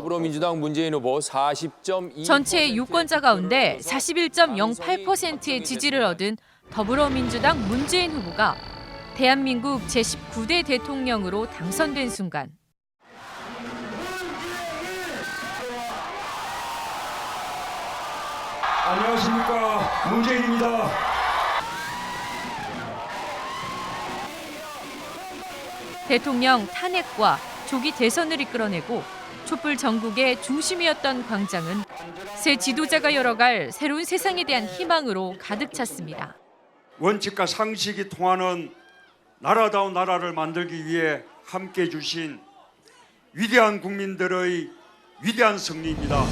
더불어민주당 문재인 후보 40.2%. 전체 유권자 가운데 41.08%의 지지를 얻은 더불어민주당 문재인 후보가 대한민국 제19대 대통령으로 당선된 순간 안녕하십니까, 문재인입니다. 대통령 탄핵과 조기 대선을 이끌어내고 촛불 전국의 중심이었던 광장은 새 지도자가 열어갈 새로운 세상에 대한 희망으로 가득 찼습니다. 원칙과 상식이 통하는 나라다운 나라를 만들기 위해 함께해 주신 위대한 국민들의 위대한 승리입니다.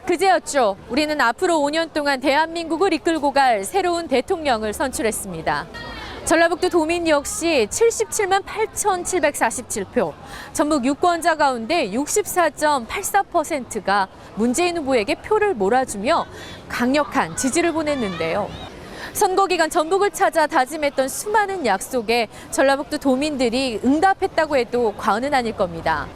그제였죠. 우리는 앞으로 5년 동안 대한민국을 이끌고 갈 새로운 대통령을 선출했습니다. 전라북도 도민 역시 77만 8,747표, 전북 유권자 가운데 64.84%가 문재인 후보에게 표를 몰아주며 강력한 지지를 보냈는데요. 선거 기간 전북을 찾아 다짐했던 수많은 약속에 전라북도 도민들이 응답했다고 해도 과언은 아닐 겁니다.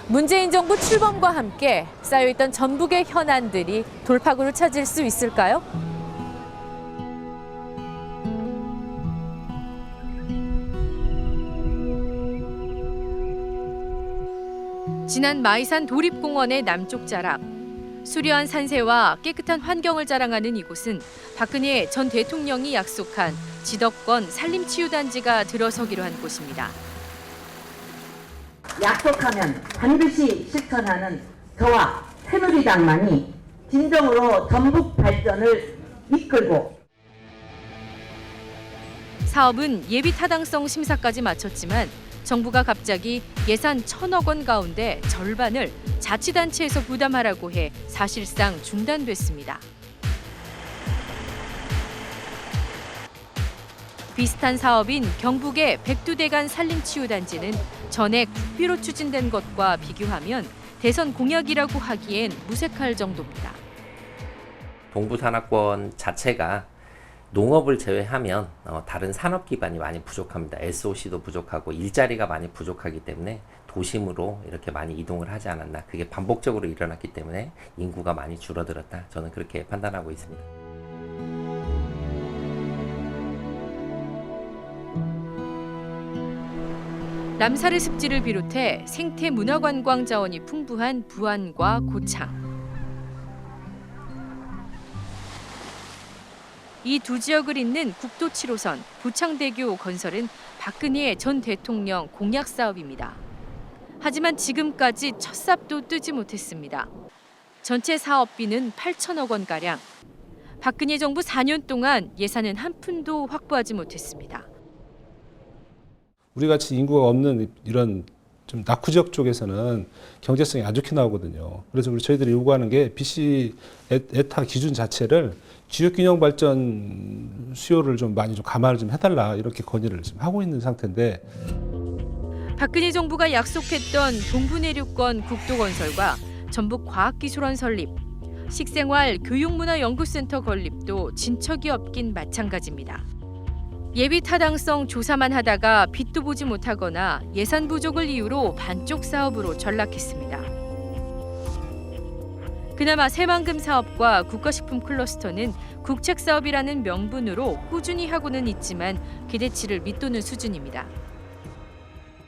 문재인 정부 출범과 함께 쌓여있던 전북의 현안들이 돌파구를 찾을 수 있을까요? 지난 마이산 도립공원의 남쪽 자락. 수려한 산세와 깨끗한 환경을 자랑하는 이곳은 박근혜 전 대통령이 약속한 지덕권 산림치유단지가 들어서기로 한 곳입니다. 약속하면 반드시 실천하는 저와 새누리당만이 진정으로 전북 발전을 이끌고 사업은 예비 타당성 심사까지 마쳤지만 정부가 갑자기 예산 1,000억 원 가운데 절반을 자치단체에서 부담하라고 해 사실상 중단됐습니다. 비슷한 사업인 경북의 백두대간 산림치유단지는 전에 국비로 추진된 것과 비교하면 대선 공약이라고 하기엔 무색할 정도입니다. 동부산악권 자체가 농업을 제외하면 다른 산업 기반이 많이 부족합니다. SOC도 부족하고 일자리가 많이 부족하기 때문에 도심으로 이렇게 많이 이동을 하지 않았나. 그게 반복적으로 일어났기 때문에 인구가 많이 줄어들었다. 저는 그렇게 판단하고 있습니다. 남사르 습지를 비롯해 생태 문화관광 자원이 풍부한 부안과 고창. 이 두 지역을 잇는 국도 7호선 부창대교 건설은 박근혜 전 대통령 공약 사업입니다. 하지만 지금까지 첫 삽도 뜨지 못했습니다. 전체 사업비는 8천억 원가량. 박근혜 정부 4년 동안 예산은 한 푼도 확보하지 못했습니다. 우리 같이 인구가 없는 이런 좀 낙후 지역 쪽에서는 경제성이 안 좋게 나오거든요. 그래서 저희들이 요구하는 게 BC 에타 기준 자체를 지역균형 발전 수요를 좀 많이 좀 감안을 좀 해달라 이렇게 건의를 지금 하고 있는 상태인데. 박근혜 정부가 약속했던 동부내륙권 국도 건설과 전북과학기술원 설립, 식생활 교육문화연구센터 건립도 진척이 없긴 마찬가지입니다. 예비 타당성 조사만 하다가 빛도 보지 못하거나 예산 부족을 이유로 반쪽 사업으로 전락했습니다. 그나마 새만금 사업과 국가식품 클러스터는 국책 사업이라는 명분으로 꾸준히 하고는 있지만 기대치를 밑도는 수준입니다.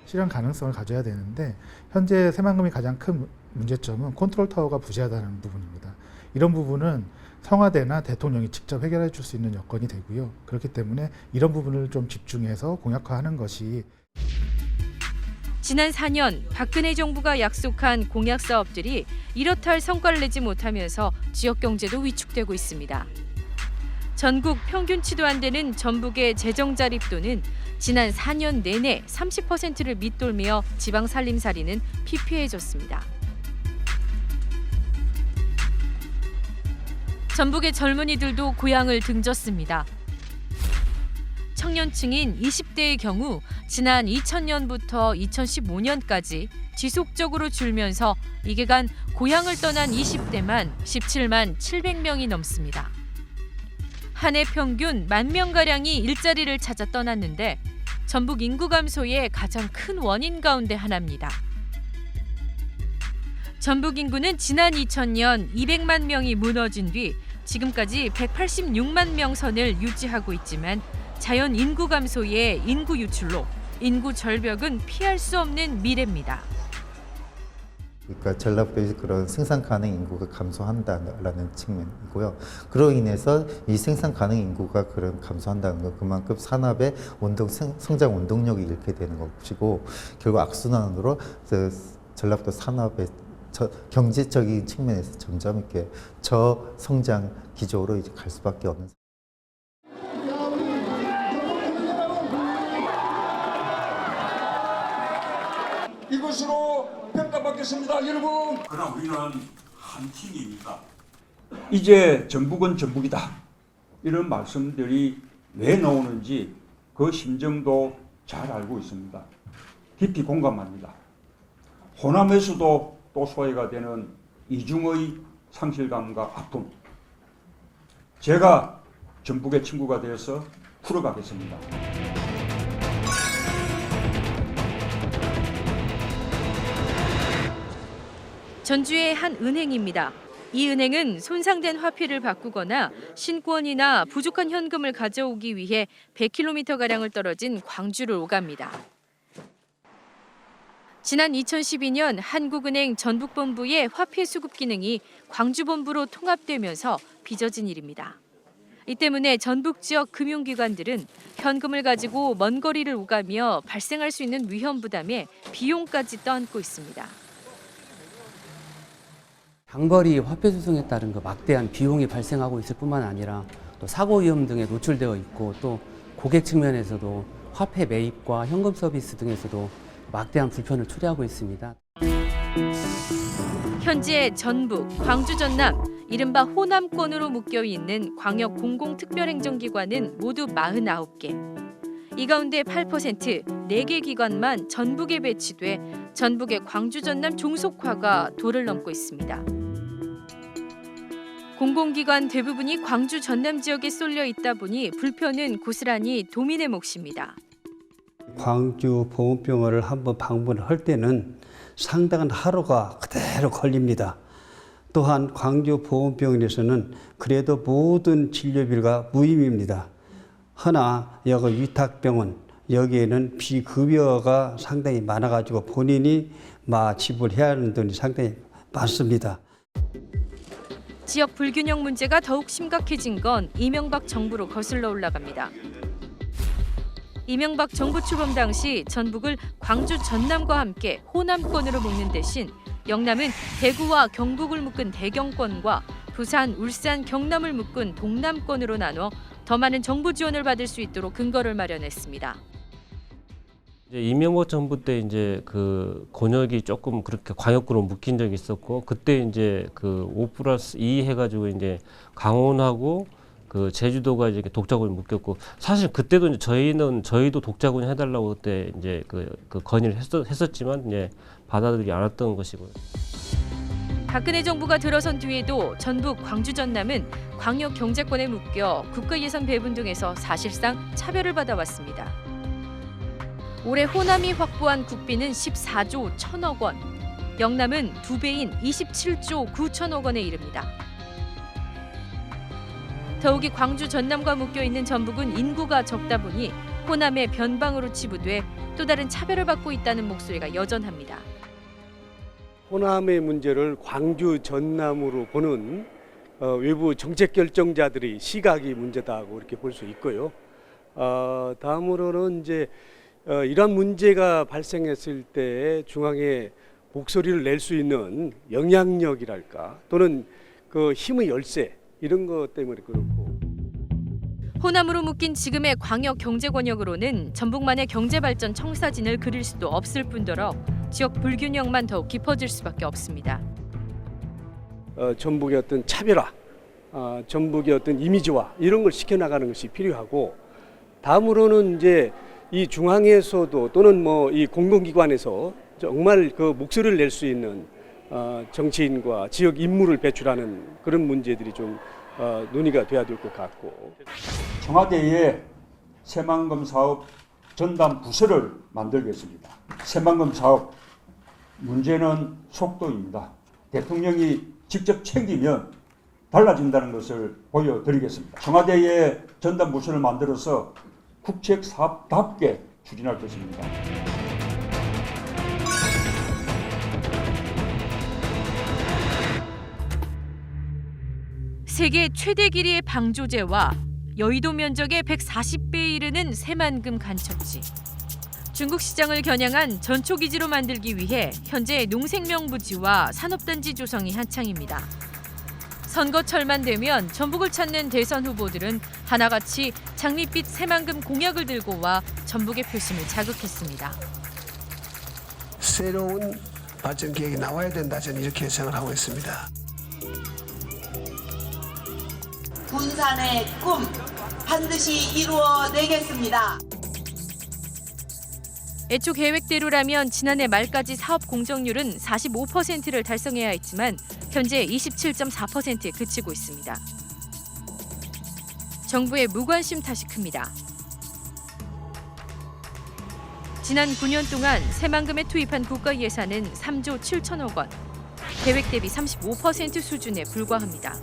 실현 가능성을 가져야 되는데 현재 새만금의 가장 큰 문제점은 컨트롤 타워가 부재하다는 부분입니다. 이런 부분은 청와대나 대통령이 직접 해결해 줄 수 있는 여건이 되고요. 그렇기 때문에 이런 부분을 좀 집중해서 공약화하는 것이. 지난 4년 박근혜 정부가 약속한 공약 사업들이 이렇다 할 성과를 내지 못하면서 지역 경제도 위축되고 있습니다. 전국 평균치도 안 되는 전북의 재정 자립도는 지난 4년 내내 30%를 밑돌며 지방 살림살이는 피폐해졌습니다. 전북의 젊은이들도 고향을 등졌습니다. 청년층인 20대의 경우 지난 2000년부터 2015년까지 지속적으로 줄면서 이개간 고향을 떠난 20대만 17만 700명이 넘습니다. 한 해 평균 10,000명가량이 일자리를 찾아 떠났는데 전북 인구 감소의 가장 큰 원인 가운데 하나입니다. 전북 인구는 지난 2000년 200만 명이 무너진 뒤 지금까지 186만 명 선을 유지하고 있지만 자연 인구 감소의 인구 유출로 인구 절벽은 피할 수 없는 미래입니다. 그러니까 전라북도에서 그런 생산 가능 인구가 감소한다라는 측면이고요. 그로 인해서 이 생산 가능 인구가 그런 감소한다는 건 그만큼 산업의 성장 원동력이 잃게 되는 것이고 결국 악순환으로 전라북도 산업의 경제적인 측면에서 점점 이렇게 저성장 기조로 이제 갈 수밖에 없는. 이것으로 평가받겠습니다, 여러분. 그러나 우리는 한 팀입니다. 이제 전북은 전북이다. 이런 말씀들이 왜 나오는지 그 심정도 잘 알고 있습니다. 깊이 공감합니다. 호남에서도 또 소외가 되는 이중의 상실감과 아픔. 제가 전북의 친구가 되어서 풀어가겠습니다. 전주의 한 은행입니다. 이 은행은 손상된 화폐를 바꾸거나 신권이나 부족한 현금을 가져오기 위해 100km가량을 떨어진 광주를 오갑니다. 지난 2012년 한국은행 전북본부의 화폐 수급 기능이 광주본부로 통합되면서 빚어진 일입니다. 이 때문에 전북 지역 금융기관들은 현금을 가지고 먼 거리를 오가며 발생할 수 있는 위험 부담에 비용까지 떠안고 있습니다. 장거리 화폐 수송에 따른 막대한 비용이 발생하고 있을 뿐만 아니라 또 사고 위험 등에 노출되어 있고 또 고객 측면에서도 화폐 매입과 현금 서비스 등에서도 막대한 불편을 초래하고 있습니다. 현재 전북, 광주, 전남, 이른바 호남권으로 묶여있는 광역 공공특별행정기관은 모두 49개. 이 가운데 8%, 4개 기관만 전북에 배치돼 전북의 광주, 전남 종속화가 도를 넘고 있습니다. 공공기관 대부분이 광주, 전남 지역에 쏠려 있다 보니 불편은 고스란히 도민의 몫입니다. 광주 보건병원을 한번 방문할 때는 상당한 하루가 그대로 걸립니다. 또한 광주 보건병원에서는 그래도 모든 진료비가 무임입니다. 허나 여기 위탁병원 여기에는 비급여가 상당히 많아가지고 본인이 지불해야 하는 돈이 상당히 많습니다. 지역 불균형 문제가 더욱 심각해진 건 이명박 정부로 거슬러 올라갑니다. 이명박 정부 출범 당시 전북을 광주, 전남과 함께 호남권으로 묶는 대신 영남은 대구와 경북을 묶은 대경권과 부산, 울산, 경남을 묶은 동남권으로 나눠 더 많은 정부 지원을 받을 수 있도록 근거를 마련했습니다. 이제 이명박 정부 때 이제 그 권역이 조금 그렇게 광역구로 묶인 적이 있었고 그때 이제 그 5+2 해가지고 이제 강원하고 그 제주도가 이제 독자군이 묶였고 사실 그때도 이제 저희도 독자군이 해달라고 그때 이제 그 건의를 했었지만 이제 받아들이지 않았던 것이고요. 박근혜 정부가 들어선 뒤에도 전북, 광주, 전남은 광역 경제권에 묶여 국가 예산 배분 등에서 사실상 차별을 받아왔습니다. 올해 호남이 확보한 국비는 14조 1천억 원, 영남은 2배인 27조 9천억 원에 이릅니다. 더욱이 광주, 전남과 묶여있는 전북은 인구가 적다 보니 호남의 변방으로 치부돼 또 다른 차별을 받고 있다는 목소리가 여전합니다. 호남의 문제를 광주, 전남으로 보는 외부 정책 결정자들의 시각이 문제다고 이렇게 볼 수 있고요. 다음으로는 이제 이런 문제가 발생했을 때 중앙에 목소리를 낼 수 있는 영향력이랄까 또는 그 힘의 열쇠 이런 것 때문에 그렇고. 호남으로 묶인 지금의 광역 경제 권역으로는 전북만의 경제 발전 청사진을 그릴 수도 없을 뿐더러 지역 불균형만 더욱 깊어질 수밖에 없습니다. 전북의 어떤 차별화, 전북의 어떤 이미지화 이런 걸 시켜나가는 것이 필요하고 다음으로는 이제 이 중앙에서도 또는 뭐 이 공공기관에서 정말 그 목소리를 낼 수 있는 정치인과 지역 인물을 배출하는 그런 문제들이 좀 논의가 돼야 될 것 같고. 청와대의 새만금 사업 전담 부서를 만들겠습니다. 새만금 사업 문제는 속도입니다. 대통령이 직접 챙기면 달라진다는 것을 보여드리겠습니다. 청와대에 전담 부서를 만들어서 국책 사업답게 추진할 것입니다. 세계 최대 길이의 방조제와 여의도 면적의 140배에 이르는 새만금 간척지. 중국 시장을 겨냥한 전초기지로 만들기 위해 현재 농생명부지와 산업단지 조성이 한창입니다. 선거철만 되면 전북을 찾는 대선 후보들은 하나같이 장밋빛 새만금 공약을 들고 와 전북의 표심을 자극했습니다. 새로운 발전 계획이 나와야 된다, 저는 이렇게 생각하고 있습니다. 군산의 꿈 반드시 이루어내겠습니다. 애초 계획대로라면 지난해 말까지 사업 공정률은 45%를 달성해야 했지만 현재 27.4%에 그치고 있습니다. 정부의 무관심 탓이 큽니다. 지난 9년 동안 새만금에 투입한 국가 예산은 3조 7천억 원, 계획 대비 35% 수준에 불과합니다.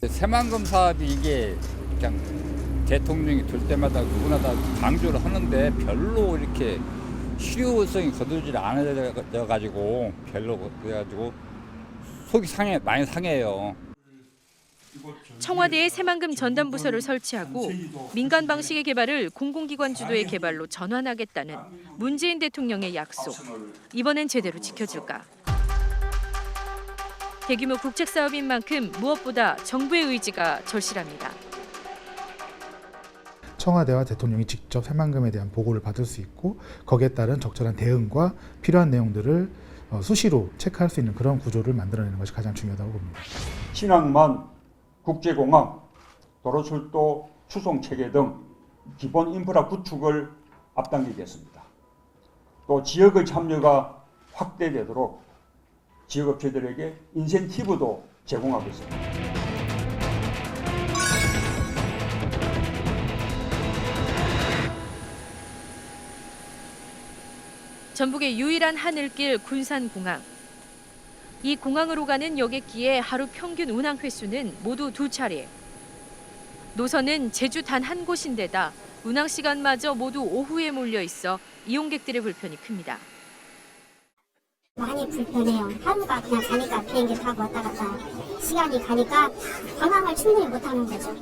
새만금 사업이 이게 그냥 대통령이 될 때마다 누구나 다 강조를 하는데 별로 이렇게 실효성이 거두질 않아져가지고 별로 그래가지고 속이 많이 상해요. 청와대에 새만금 전담 부서를 설치하고 민간 방식의 개발을 공공기관 주도의 개발로 전환하겠다는 문재인 대통령의 약속. 이번엔 제대로 지켜질까? 대규모 국책 사업인 만큼 무엇보다 정부의 의지가 절실합니다. 청와대와 대통령이 직접 새만금에 대한 보고를 받을 수 있고 거기에 따른 적절한 대응과 필요한 내용들을 수시로 체크할 수 있는 그런 구조를 만들어내는 것이 가장 중요하다고 봅니다. 신항만, 국제공항, 도로철도 수송체계 등 기본 인프라 구축을 앞당기겠습니다. 또 지역의 참여가 확대되도록 지역업체들에게 인센티브도 제공하겠습니다. 전북의 유일한 하늘길 군산공항. 이 공항으로 가는 여객기의 하루 평균 운항 횟수는 모두 2차례. 노선은 제주 단 한 곳인데다 운항 시간마저 모두 오후에 몰려 있어 이용객들의 불편이 큽니다. 많이 불편해요. 하루가 그냥 가니까 비행기 타고 왔다 갔다 시간이 가니까 관광을 충분히 못하는 거죠.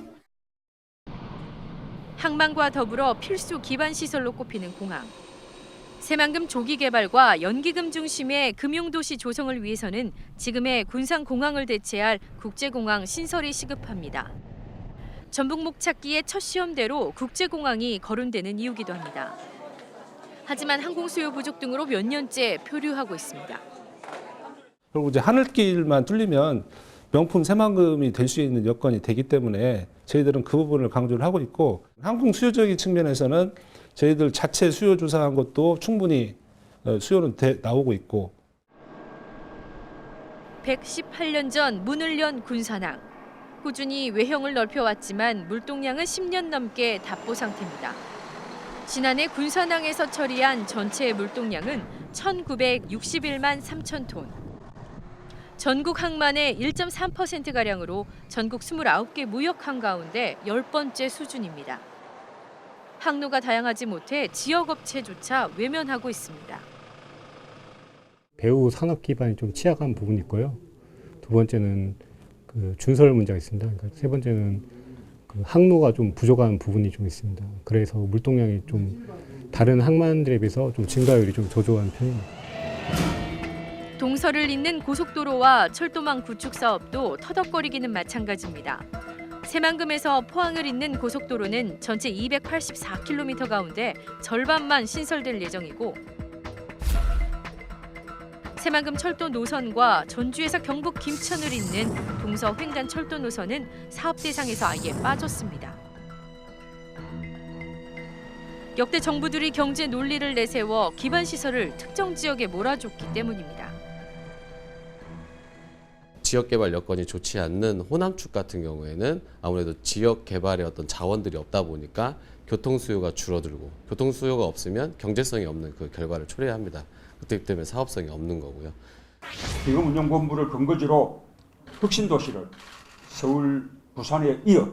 항만과 더불어 필수 기반 시설로 꼽히는 공항. 새만금 조기 개발과 연기금 중심의 금융도시 조성을 위해서는 지금의 군산공항을 대체할 국제공항 신설이 시급합니다. 전북 목찾기의 첫 시험대로 국제공항이 거론되는 이유기도 합니다. 하지만 항공 수요 부족 등으로 몇 년째 표류하고 있습니다. 그리고 이제 하늘길만 뚫리면 명품 새만금이 될 수 있는 여건이 되기 때문에 저희들은 그 부분을 강조를 하고 있고, 항공 수요적인 측면에서는 저희들 자체 수요 조사한 것도 충분히 수요는 나오고 있고. 118년 전 문을 연 군산항. 꾸준히 외형을 넓혀왔지만 물동량은 10년 넘게 답보 상태입니다. 지난해 군산항에서 처리한 전체 물동량은 1,961만 3천 톤. 전국 항만의 1.3%가량으로 전국 29개 무역항 가운데 10번째 수준입니다. 항로가 다양하지 못해 지역업체조차 외면하고 있습니다. 배후 산업 기반이 좀 취약한 부분이 있고요. 두 번째는 그 준설 문제가 있습니다. 그러니까 세 번째는 그 항로가 좀 부족한 부분이 좀 있습니다. 그래서 물동량이 좀 다른 항만들에 비해서 좀 증가율이 좀 저조한 편입니다. 동서를 잇는 고속도로와 철도망 구축 사업도 터덕거리기는 마찬가지입니다. 새만금에서 포항을 잇는 고속도로는 전체 284km 가운데 절반만 신설될 예정이고, 새만금 철도 노선과 전주에서 경북 김천을 잇는 동서 횡단 철도 노선은 사업 대상에서 아예 빠졌습니다. 역대 정부들이 경제 논리를 내세워 기반 시설을 특정 지역에 몰아줬기 때문입니다. 지역 개발 여건이 좋지 않는 호남축 같은 경우에는 아무래도 지역 개발의 어떤 자원들이 없다 보니까 교통 수요가 줄어들고 교통 수요가 없으면 경제성이 없는 그 결과를 초래합니다. 그렇기 때문에 사업성이 없는 거고요. 기금운용본부를 근거지로 혁신도시를 서울, 부산에 이어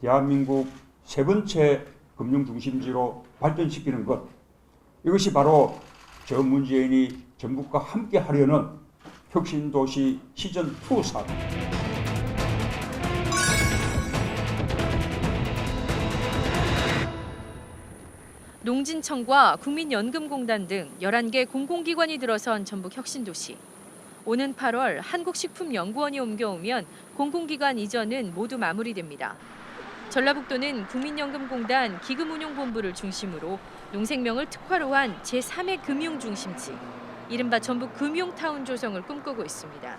대한민국 세 번째 금융중심지로 발전시키는 것, 이것이 바로 저 문재인이 전국과 함께 하려는 혁신도시 시즌2 사업. 농진청과 국민연금공단 등 11개 공공기관이 들어선 전북 혁신도시. 오는 8월 한국식품연구원이 옮겨오면 공공기관 이전은 모두 마무리됩니다. 전라북도는 국민연금공단 기금운용본부를 중심으로 농생명을 특화로 한 제3의 금융중심지, 이른바 전북 금융타운 조성을 꿈꾸고 있습니다.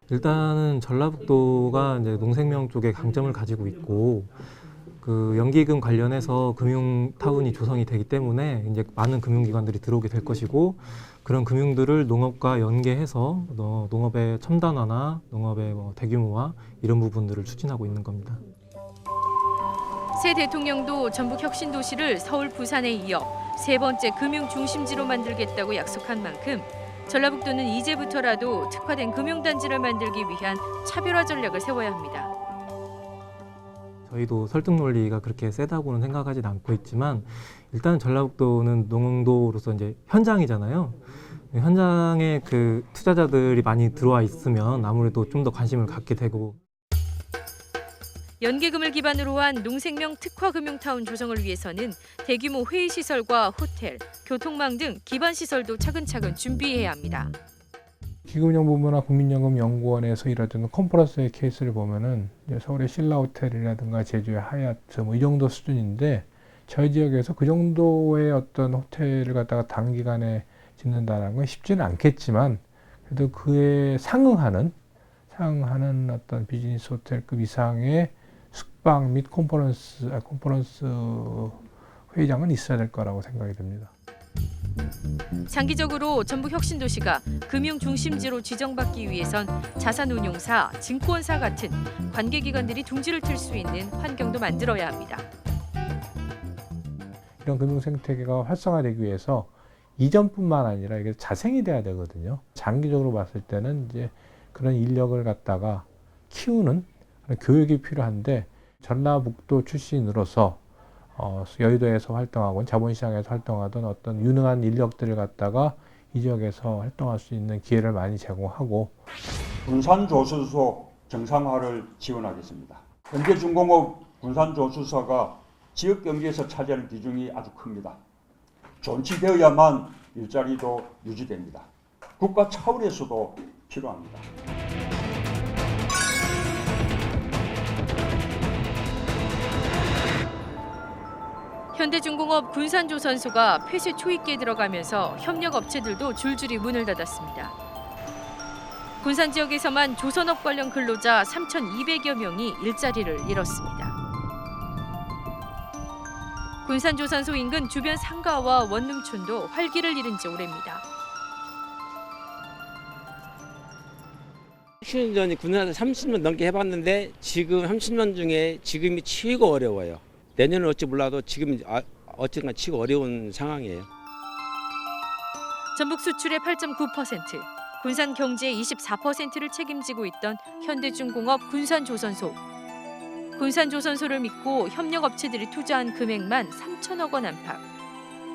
일단은 전라북도가 이제 농생명 쪽에 강점을 가지고 있고 그 연기금 관련해서 금융타운이 조성이 되기 때문에 이제 많은 금융기관들이 들어오게 될 것이고 그런 금융들을 농업과 연계해서 농업의 첨단화나 농업의 대규모화 이런 부분들을 추진하고 있는 겁니다. 새 대통령도 전북 혁신도시를 서울, 부산에 이어 세 번째 금융중심지로 만들겠다고 약속한 만큼 전라북도는 이제부터라도 특화된 금융단지를 만들기 위한 차별화 전략을 세워야 합니다. 저희도 설득 논리가 그렇게 세다고는 생각하지 않고 있지만 일단 전라북도는 농도로서 이제 현장이잖아요. 현장에 그 투자자들이 많이 들어와 있으면 아무래도 좀 더 관심을 갖게 되고. 연계금을 기반으로 한 농생명 특화 금융타운 조성을 위해서는 대규모 회의시설과 호텔, 교통망 등 기반시설도 차근차근 준비해야 합니다. 기금운용본부나 국민연금연구원에서 일하던 컨퍼런스의 케이스를 보면은 서울의 신라호텔이라든가 제주의 하얏트 이 정도 수준인데 저희 지역에서 그 정도의 어떤 호텔을 갖다가 단기간에 짓는다는 건 쉽지는 않겠지만 그래도 그에 상응하는 어떤 비즈니스 호텔급 이상의 숙박 및 컨퍼런스 회의장은 있어야 될 거라고 생각이 듭니다. 장기적으로 전북 혁신도시가 금융중심지로 지정받기 위해선 자산운용사, 증권사 같은 관계기관들이 둥지를 틀 수 있는 환경도 만들어야 합니다. 이런 금융생태계가 활성화되기 위해서 이전뿐만 아니라 이게 자생이 돼야 되거든요. 장기적으로 봤을 때는 이제 그런 인력을 갖다가 키우는 그런 교육이 필요한데 전라북도 출신으로서 여의도에서 활동하건 자본시장에서 활동하던 어떤 유능한 인력들을 갖다가 이 지역에서 활동할 수 있는 기회를 많이 제공하고 군산조수소 정상화를 지원하겠습니다. 현대중공업 군산조수소가 지역 경제에서 차지하는 비중이 아주 큽니다. 존치되어야만 일자리도 유지됩니다. 국가 차원에서도 필요합니다. 현대중공업 군산조선소가 폐쇄 초입기에 들어가면서 협력업체들도 줄줄이 문을 닫았습니다. 군산 지역에서만 조선업 관련 근로자 3,200여 명이 일자리를 잃었습니다. 군산조선소 인근 주변 상가와 원룸촌도 활기를 잃은 지 오래입니다. 10년 군산에서 30년 넘게 해봤는데 지금 30년 중에 지금이 치고 어려워요. 내년은 어찌 몰라도 지금 어쨌든 치고 어려운 상황이에요. 전북 수출의 8.9%, 군산 경제의 24%를 책임지고 있던 현대중공업 군산조선소. 군산조선소를 믿고 협력업체들이 투자한 금액만 3천억 원 안팎.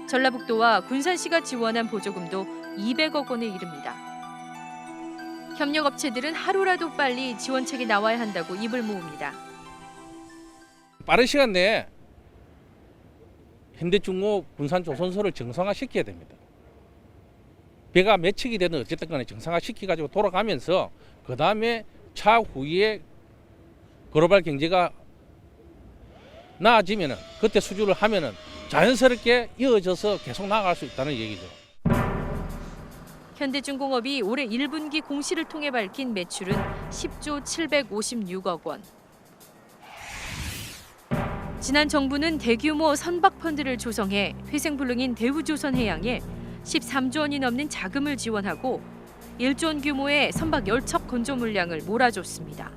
전라북도와 군산시가 지원한 보조금도 200억 원에 이릅니다. 협력업체들은 하루라도 빨리 지원책이 나와야 한다고 입을 모읍니다. 빠른 시간 내에 현대중공업 군산조선소를 정상화시켜야 됩니다. 배가 몇 척이 되든 어쨌든 간에 정상화시켜가지고 돌아가면서 그 다음에 차후에 글로벌 경제가 나아지면은 그때 수주를 하면은 자연스럽게 이어져서 계속 나아갈 수 있다는 얘기죠. 현대중공업이 올해 1분기 공시를 통해 밝힌 매출은 10조 756억 원. 지난 정부는 대규모 선박펀드를 조성해 회생불능인 대우조선해양에 13조 원이 넘는 자금을 지원하고 1조 원 규모의 선박 10척 건조 물량을 몰아줬습니다.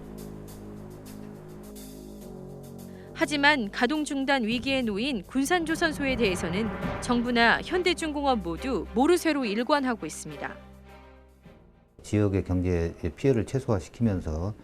하지만 가동 중단 위기에 놓인 군산조선소에 대해서는 정부나 현대중공업 모두 모르쇠로 일관하고 있습니다. 지역의 경제의 피해를 최소화시키면서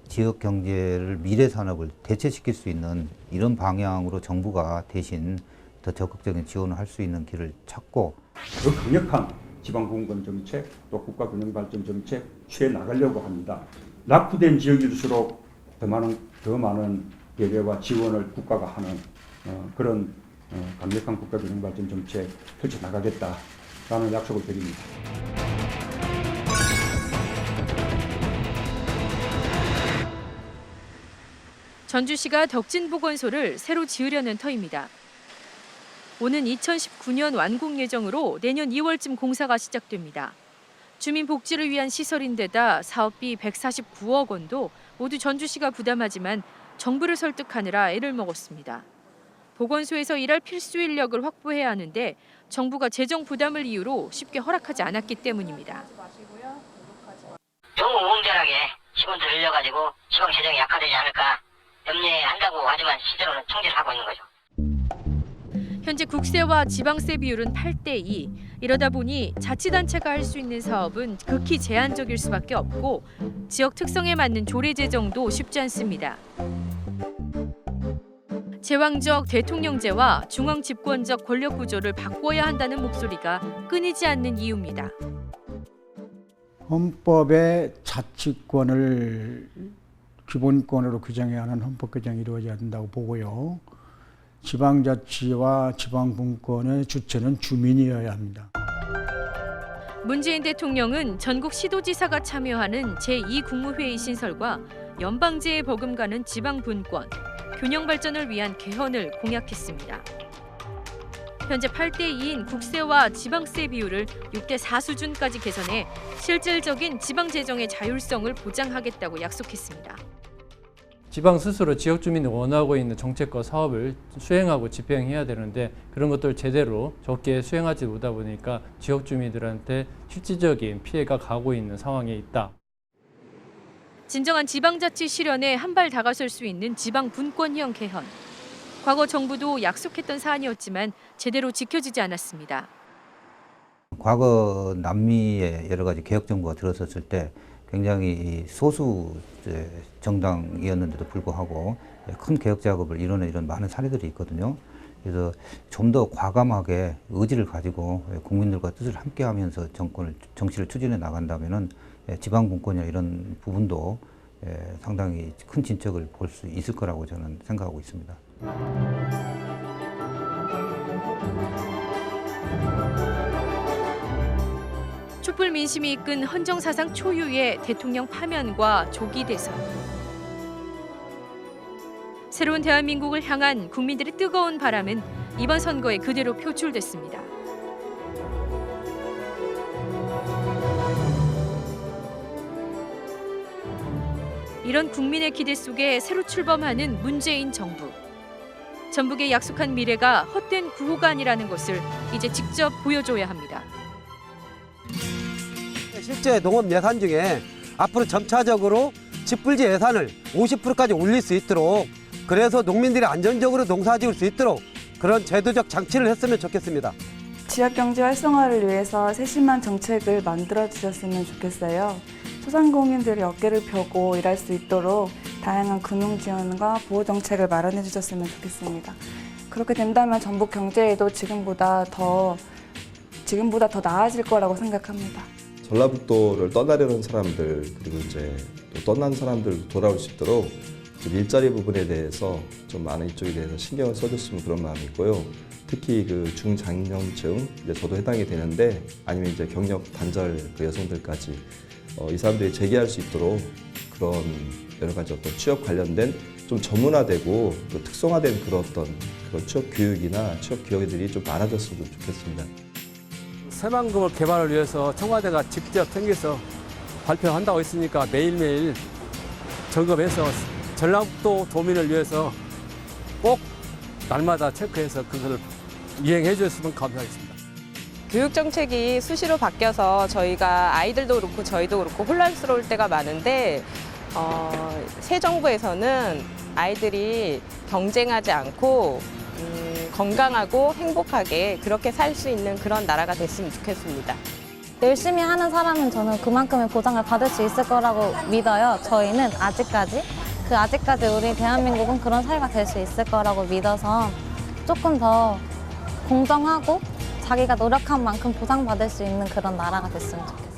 지역 경제를 미래 산업을 대체시킬 수 있는 이런 방향으로 정부가 대신 더 적극적인 지원을 할 수 있는 길을 찾고 더 강력한 지방공건 정책 또 국가균형발전 정책 취해 나가려고 합니다. 낙후된 지역일수록 더 많은 배려와 지원을 국가가 하는 그런 강력한 국가균형발전 정책 펼쳐 나가겠다라는 약속을 드립니다. 전주시가 덕진보건소를 새로 지으려는 터입니다. 오는 2019년 완공 예정으로 내년 2월쯤 공사가 시작됩니다. 주민 복지를 위한 시설인데다 사업비 149억 원도 모두 전주시가 부담하지만 정부를 설득하느라 애를 먹었습니다. 보건소에서 일할 필수 인력을 확보해야 하는데 정부가 재정 부담을 이유로 쉽게 허락하지 않았기 때문입니다. 너무 우웅대하게 직원들 늘려가지고 지방 재정이 약화되지 않을까 염려한다고 하지만 실제로는 총질을 하고 있는 거죠. 현재 국세와 지방세 비율은 8대2. 이러다 보니 자치단체가 할 수 있는 사업은 극히 제한적일 수밖에 없고 지역 특성에 맞는 조례 제정도 쉽지 않습니다. 제왕적 대통령제와 중앙 집권적 권력 구조를 바꿔야 한다는 목소리가 끊이지 않는 이유입니다. 헌법의 자치권을 기본권으로 규정해야 하는 헌법 개정이 이루어져야 된다고 보고요. 지방자치와 지방분권의 주체는 주민이어야 합니다. 문재인 대통령은 전국 시도지사가 참여하는 제2국무회의 신설과 연방제에 버금가는 지방분권, 균형 발전을 위한 개헌을 공약했습니다. 현재 8대2인 국세와 지방세 비율을 6대4 수준까지 개선해 실질적인 지방재정의 자율성을 보장하겠다고 약속했습니다. 지방 스스로 지역 주민이 원하고 있는 정책과 사업을 수행하고 집행해야 되는데 그런 것들을 제대로 적게 수행하지 못하다 보니까 지역 주민들한테 실질적인 피해가 가고 있는 상황에 있다. 진정한 지방자치 실현에 한 발 다가설 수 있는 지방분권형 개헌. 과거 정부도 약속했던 사안이었지만 제대로 지켜지지 않았습니다. 과거 남미의 여러 가지 개혁 정부가 들어섰을 때 굉장히 소수 정당이었는데도 불구하고 큰 개혁 작업을 이뤄낸 이런 많은 사례들이 있거든요. 그래서 좀 더 과감하게 의지를 가지고 국민들과 뜻을 함께하면서 정치를 추진해 나간다면은 지방분권이나 이런 부분도 상당히 큰 진척을 볼 수 있을 거라고 저는 생각하고 있습니다. 촛불 민심이 이끈 헌정사상 초유의 대통령 파면과 조기 대선. 새로운 대한민국을 향한 국민들의 뜨거운 바람은 이번 선거에 그대로 표출됐습니다. 이런 국민의 기대 속에 새로 출범하는 문재인 정부. 전북에 약속한 미래가 헛된 구호가 아니라는 것을 이제 직접 보여줘야 합니다. 실제 농업 예산 중에 앞으로 점차적으로 직불지 예산을 50%까지 올릴 수 있도록 그래서 농민들이 안정적으로 농사 지을 수 있도록 그런 제도적 장치를 했으면 좋겠습니다. 지역경제 활성화를 위해서 세심한 정책을 만들어 주셨으면 좋겠어요. 소상공인들이 어깨를 펴고 일할 수 있도록 다양한 금융 지원과 보호 정책을 마련해 주셨으면 좋겠습니다. 그렇게 된다면 전북 경제에도 지금보다 더 나아질 거라고 생각합니다. 전라북도를 떠나려는 사람들 그리고 이제 또 떠난 사람들 돌아올 수 있도록 좀 일자리 부분에 대해서 좀 많은 이쪽에 대해서 신경을 써줬으면 그런 마음이 있고요. 특히 그 중장년층 이제 저도 해당이 되는데 아니면 이제 경력 단절 그 여성들까지 이 사람들이 재기할 수 있도록 그런 여러 가지 어떤 취업 관련된 좀 전문화되고 또 특성화된 그런 취업 교육이나 취업 기회들이 좀 많아졌으면 좋겠습니다. 새만금을 개발을 위해서 청와대가 직접 챙겨서 발표한다고 했으니까 매일매일 점검해서 전라북도 도민을 위해서 꼭 날마다 체크해서 그것을 이행해 주셨으면 감사하겠습니다. 교육 정책이 수시로 바뀌어서 저희가 아이들도 그렇고 저희도 그렇고 혼란스러울 때가 많은데 새 정부에서는 아이들이 경쟁하지 않고 건강하고 행복하게 그렇게 살 수 있는 그런 나라가 됐으면 좋겠습니다. 열심히 하는 사람은 저는 그만큼의 보장을 받을 수 있을 거라고 믿어요. 저희는 아직까지 우리 대한민국은 그런 사회가 될 수 있을 거라고 믿어서 조금 더 공정하고 자기가 노력한 만큼 보상받을 수 있는 그런 나라가 됐으면 좋겠어요.